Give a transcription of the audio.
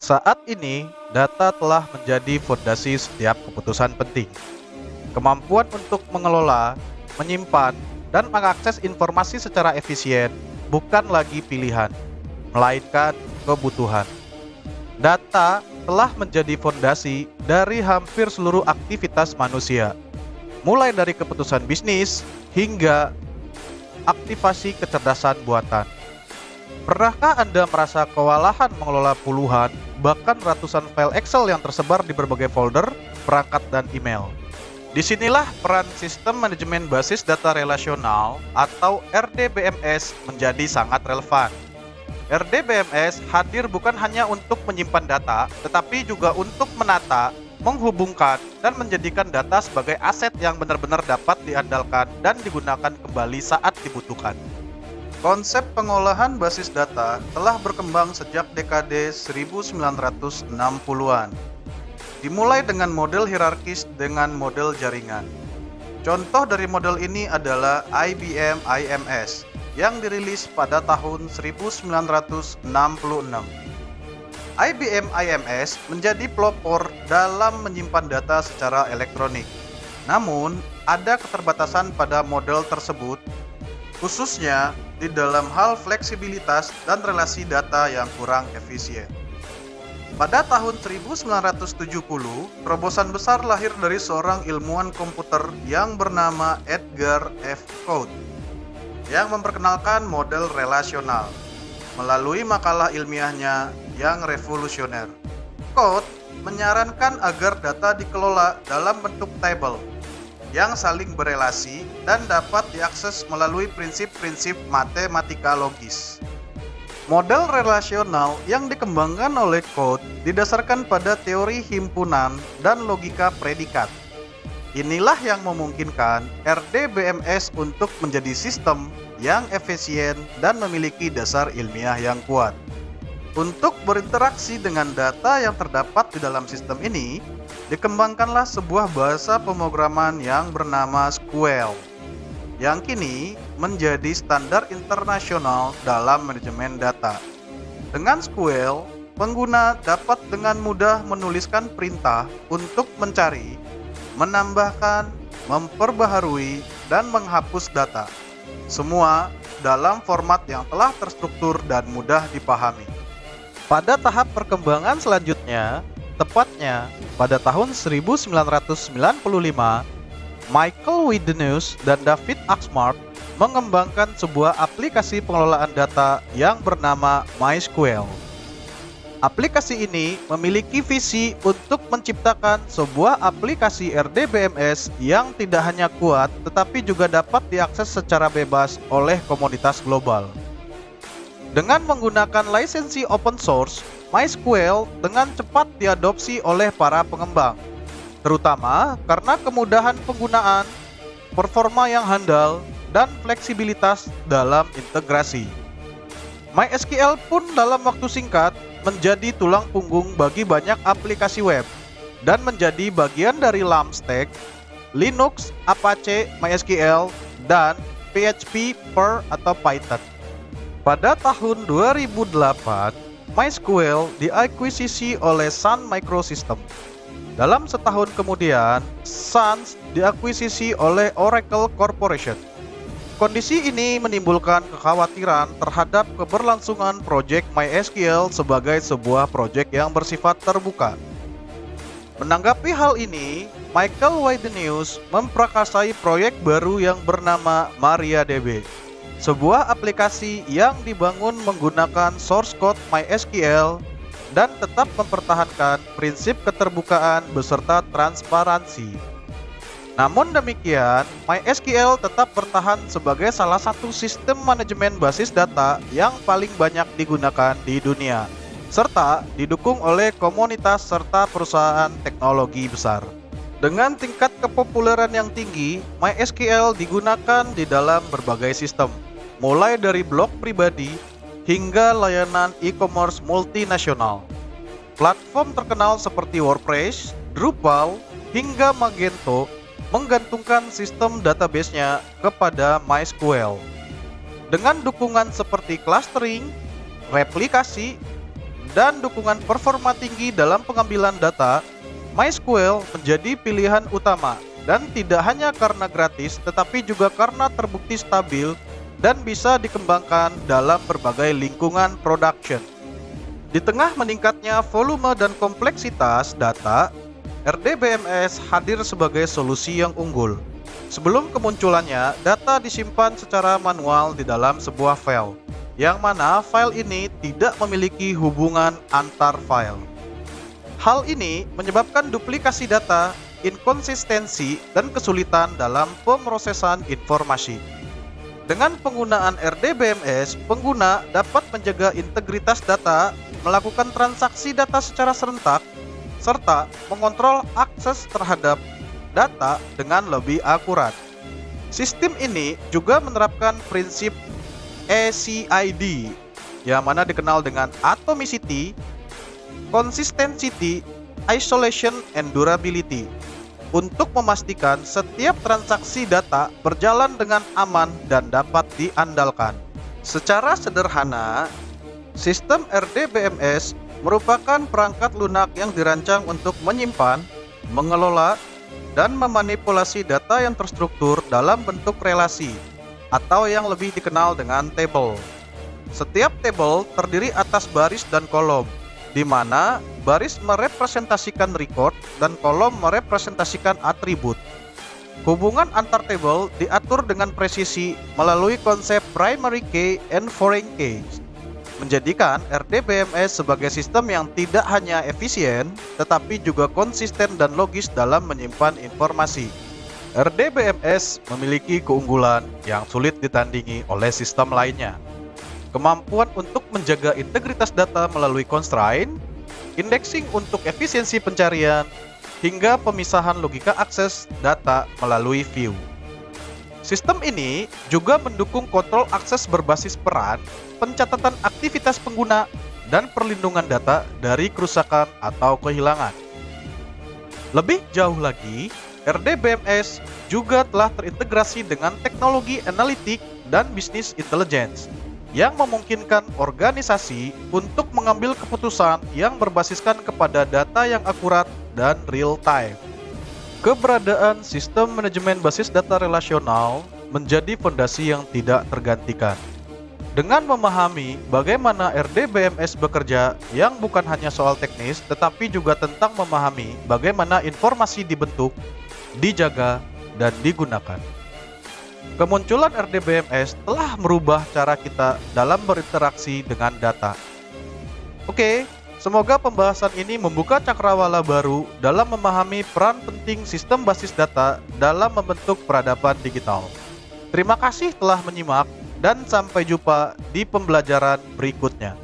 Saat ini, data telah menjadi fondasi setiap keputusan penting. Kemampuan untuk mengelola, menyimpan, dan mengakses informasi secara efisien bukan lagi pilihan, melainkan kebutuhan. Data telah menjadi fondasi dari hampir seluruh aktivitas manusia, mulai dari keputusan bisnis hingga aktivasi kecerdasan buatan. Pernahkah Anda merasa kewalahan mengelola puluhan, bahkan ratusan file Excel yang tersebar di berbagai folder, perangkat, dan email? Disinilah peran Sistem Manajemen Basis Data Relasional atau RDBMS menjadi sangat relevan. RDBMS hadir bukan hanya untuk menyimpan data, tetapi juga untuk menata, menghubungkan, dan menjadikan data sebagai aset yang benar-benar dapat diandalkan dan digunakan kembali saat dibutuhkan. Konsep pengolahan basis data telah berkembang sejak dekade 1960-an. Dimulai dengan model hierarkis dengan model jaringan. Contoh dari model ini adalah IBM IMS yang dirilis pada tahun 1966. IBM IMS menjadi pelopor dalam menyimpan data secara elektronik. Namun, ada keterbatasan pada model tersebut, khususnya di dalam hal fleksibilitas dan relasi data yang kurang efisien. Pada tahun 1970, terobosan besar lahir dari seorang ilmuwan komputer yang bernama Edgar F. Cote yang memperkenalkan model relasional melalui makalah ilmiahnya yang revolusioner. Cote menyarankan agar data dikelola dalam bentuk tabel yang saling berelasi dan dapat diakses melalui prinsip-prinsip matematika logis. Model relasional yang dikembangkan oleh Cote didasarkan pada teori himpunan dan logika predikat. Inilah yang memungkinkan RDBMS untuk menjadi sistem yang efisien dan memiliki dasar ilmiah yang kuat. Untuk berinteraksi dengan data yang terdapat di dalam sistem ini, dikembangkanlah sebuah bahasa pemrograman yang bernama SQL, yang kini menjadi standar internasional dalam manajemen data. Dengan SQL, pengguna dapat dengan mudah menuliskan perintah untuk mencari, menambahkan, memperbaharui, dan menghapus data. Semua dalam format yang telah terstruktur dan mudah dipahami. Pada tahap perkembangan selanjutnya, tepatnya pada tahun 1995, Michael Widenius dan David Axelrod mengembangkan sebuah aplikasi pengelolaan data yang bernama MySQL. Aplikasi ini memiliki visi untuk menciptakan sebuah aplikasi RDBMS yang tidak hanya kuat, tetapi juga dapat diakses secara bebas oleh komunitas global. Dengan menggunakan lisensi open source, MySQL dengan cepat diadopsi oleh para pengembang, terutama karena kemudahan penggunaan, performa yang handal, dan fleksibilitas dalam integrasi. MySQL pun dalam waktu singkat menjadi tulang punggung bagi banyak aplikasi web dan menjadi bagian dari LAMP stack, Linux, Apache, MySQL, dan PHP, Perl, atau Python. Pada tahun 2008, MySQL diakuisisi oleh Sun Microsystems. Dalam setahun kemudian, Sun diakuisisi oleh Oracle Corporation. Kondisi ini menimbulkan kekhawatiran terhadap keberlangsungan proyek MySQL sebagai sebuah proyek yang bersifat terbuka. Menanggapi hal ini, Michael Widenius memprakarsai proyek baru yang bernama MariaDB, sebuah aplikasi yang dibangun menggunakan source code MySQL dan tetap mempertahankan prinsip keterbukaan beserta transparansi. Namun demikian, MySQL tetap bertahan sebagai salah satu sistem manajemen basis data yang paling banyak digunakan di dunia, serta didukung oleh komunitas serta perusahaan teknologi besar. Dengan tingkat kepopuleran yang tinggi, MySQL digunakan di dalam berbagai sistem, mulai dari blog pribadi hingga layanan e-commerce multinasional. Platform terkenal seperti WordPress, Drupal, hingga Magento menggantungkan sistem database-nya kepada MySQL. Dengan dukungan seperti clustering, replikasi, dan dukungan performa tinggi dalam pengambilan data, MySQL menjadi pilihan utama, dan tidak hanya karena gratis tetapi juga karena terbukti stabil dan bisa dikembangkan dalam berbagai lingkungan production. Di tengah meningkatnya volume dan kompleksitas data, RDBMS hadir sebagai solusi yang unggul. Sebelum kemunculannya, data disimpan secara manual di dalam sebuah file, yang mana file ini tidak memiliki hubungan antar file. Hal ini menyebabkan duplikasi data, inkonsistensi, dan kesulitan dalam pemrosesan informasi. Dengan penggunaan RDBMS, pengguna dapat menjaga integritas data, melakukan transaksi data secara serentak, serta mengontrol akses terhadap data dengan lebih akurat. Sistem ini juga menerapkan prinsip ACID, yang mana dikenal dengan Atomicity, Consistency, Isolation, and Durability, untuk memastikan setiap transaksi data berjalan dengan aman dan dapat diandalkan. Secara sederhana, sistem RDBMS merupakan perangkat lunak yang dirancang untuk menyimpan, mengelola, dan memanipulasi data yang terstruktur dalam bentuk relasi, atau yang lebih dikenal dengan table. Setiap table terdiri atas baris dan kolom, di mana baris merepresentasikan record dan kolom merepresentasikan atribut. Hubungan antar table diatur dengan presisi melalui konsep primary key and foreign keys, menjadikan RDBMS sebagai sistem yang tidak hanya efisien, tetapi juga konsisten dan logis dalam menyimpan informasi. RDBMS memiliki keunggulan yang sulit ditandingi oleh sistem lainnya. Kemampuan untuk menjaga integritas data melalui constraint, indexing untuk efisiensi pencarian, hingga pemisahan logika akses data melalui view. Sistem ini juga mendukung kontrol akses berbasis peran, pencatatan aktivitas pengguna, dan perlindungan data dari kerusakan atau kehilangan. Lebih jauh lagi, RDBMS juga telah terintegrasi dengan teknologi analitik dan bisnis intelligence, yang memungkinkan organisasi untuk mengambil keputusan yang berbasiskan kepada data yang akurat dan real-time. Keberadaan sistem manajemen basis data relasional menjadi fondasi yang tidak tergantikan. Dengan memahami bagaimana RDBMS bekerja, yang bukan hanya soal teknis, tetapi juga tentang memahami bagaimana informasi dibentuk, dijaga, dan digunakan. Kemunculan RDBMS telah merubah cara kita dalam berinteraksi dengan data. Oke, semoga pembahasan ini membuka cakrawala baru dalam memahami peran penting sistem basis data dalam membentuk peradaban digital. Terima kasih telah menyimak, dan sampai jumpa di pembelajaran berikutnya.